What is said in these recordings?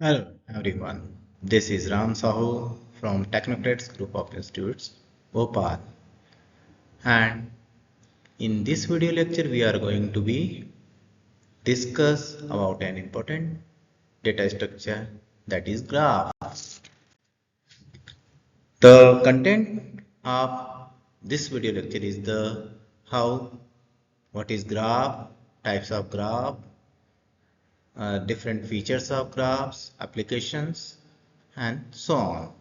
Hello everyone, this is Ram Sahu from Technocrats Group of Institutes, Bhopal, and in this video lecture we are going to be discuss about an important data structure, that is graph. The content of this video lecture is the how, what is graph, types of graph, different features of graphs, applications, and so on.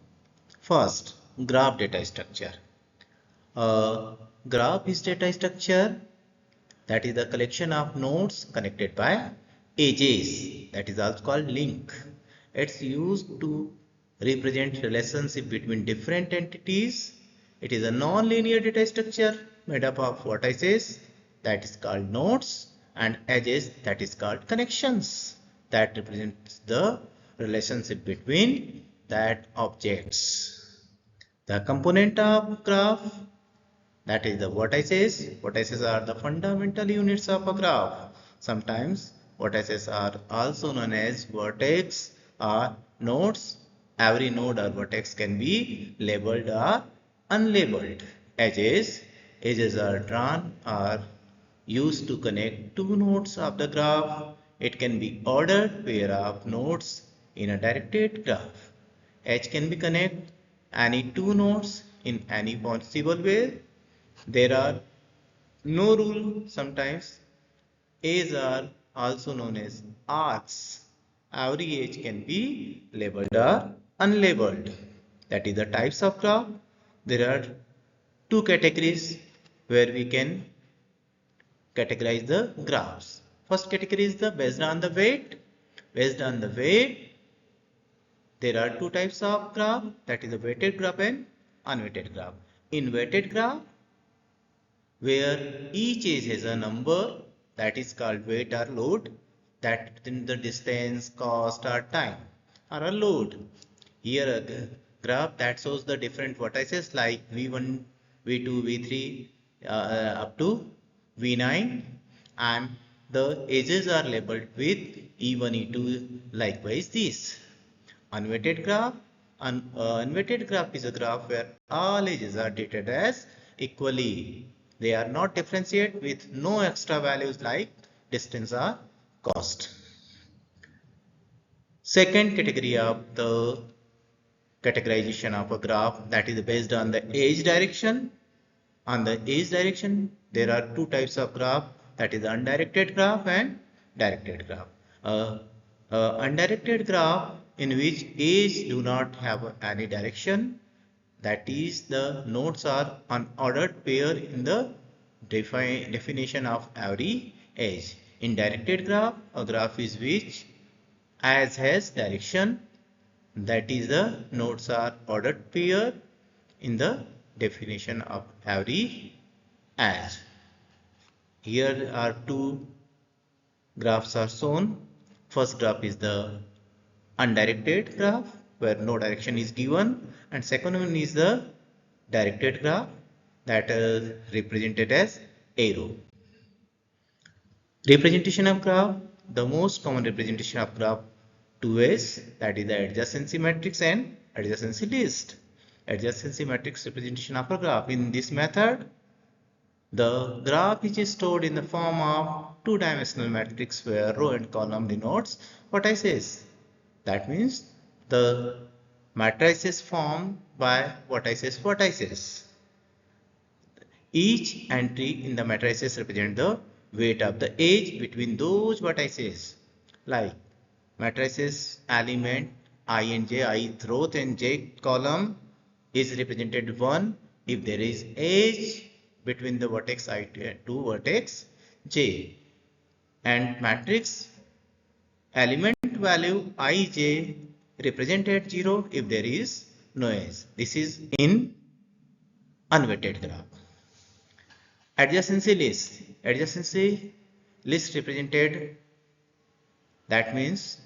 First, graph data structure. A graph is data structure that is the collection of nodes connected by edges, that is also called link. It's used to represent relationship between different entities. It is a non-linear data structure made up of vertices, that is called nodes, and edges, that is called connections, that represents the relationship between that objects. The component of graph, that is the vertices. Vertices are the fundamental units of a graph. Sometimes vertices are also known as vertex or nodes. Every node or vertex can be labeled or unlabeled. Edges. Edges are drawn or used to connect two nodes of the graph. It can be ordered pair of nodes in a directed graph. Edge can be connect any two nodes in any possible way. There are no rule sometimes. Edges are also known as arcs. Every edge can be labeled or unlabeled. That is the types of graph. There are two categories where we can categorize the graphs. First category is the based on the weight. Based on the weight, there are two types of graph, that is a weighted graph and unweighted graph. In weighted graph, where each edge has a number, that is called weight or load, that in the distance, cost or time, or a load. Here a graph that shows the different vertices like V1, V2, V3 up to V9, and the edges are labeled with E1, E2, likewise this. Unweighted graph. Unweighted graph is a graph where all edges are treated as equally. They are not differentiated with no extra values like distance or cost. Second category of the categorization of a graph, that is based on the edge direction. On the edge direction, there are two types of graph, that is undirected graph and directed graph. Uh, Undirected graph in which edge do not have any direction, that is the nodes are unordered pair in the definition of every edge. In directed graph, a graph is which as has direction, that is the nodes are ordered pair in the definition of every edge. Here are two graphs are shown. First graph is the undirected graph where no direction is given, and second one is the directed graph that is represented as arrow. Representation of graph, the most common representation of graph two ways, that is the adjacency matrix and adjacency list. Adjacency matrix representation of a graph. In this method, the graph is stored in the form of two-dimensional matrix where row and column denotes vertices. That means the matrix is formed by vertices. Each entry in the matrices represents the weight of the edge between those vertices. Like matrices element I and j, ith row and j column is represented 1 if there is edge between the vertex I to vertex j, and matrix element value ij represented 0 if there is no edge. This is in unweighted graph. Adjacency list. Adjacency list represented, that means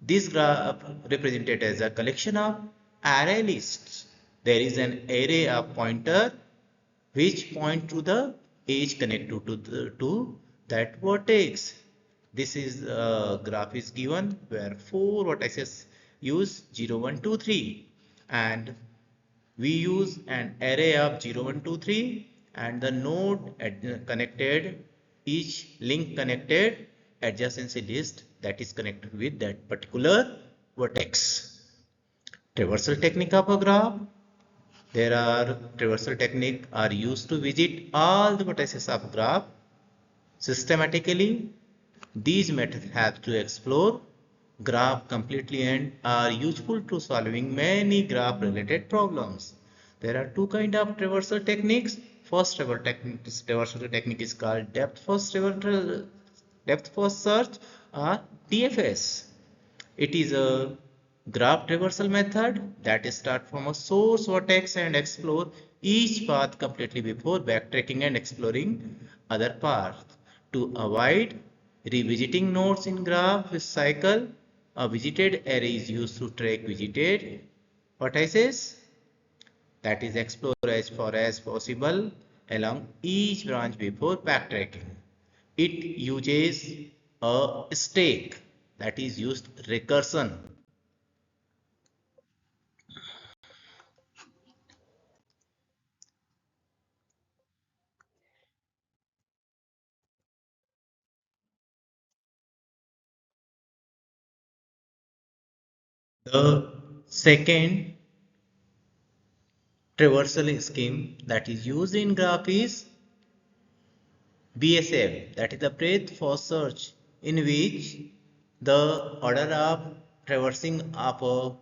this graph represented as a collection of array lists. There is an array of pointer which point to the edge connected to that vertex. This is graph is given where four vertices use 0, 1, 2, 3, and we use an array of 0, 1, 2, 3, and the node connected, each link connected adjacency list that is connected with that particular vertex. Traversal technique of a graph. There are traversal technique are used to visit all the vertices of graph systematically. These methods help to explore graph completely and are useful to solving many graph related problems. There are two kind of traversal techniques. First traversal technique is called depth first search or DFS. It is a graph traversal method that starts from a source vertex and explore each path completely before backtracking and exploring other paths. To avoid revisiting nodes in graph cycle, a visited array is used to track visited vertices, that is explore as far as possible along each branch before backtracking. It uses a stack, that is used recursion. The second traversal scheme that is used in graph is BSF, that is the breadth first search, in which the order of traversing of a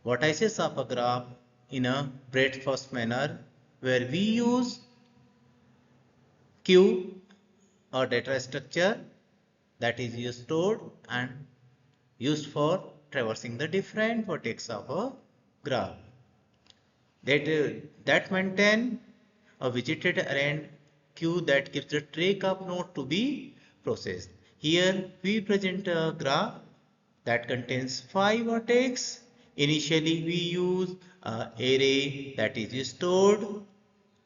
vertices of a graph in a breadth first manner, where we use queue or data structure that is used stored and used for traversing the different vertex of a graph. That maintain a visited array queue that gives the track of node to be processed. Here we present a graph that contains 5 vertex. Initially we use an array that is stored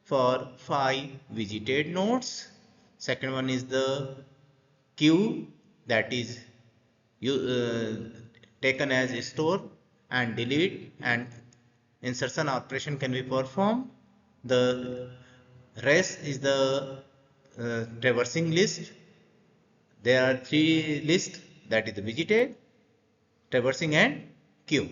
for 5 visited nodes. Second one is the queue that is you taken as a store and delete, and insertion operation can be performed. The rest is the traversing list. There are three lists, that is the visited, traversing and queue.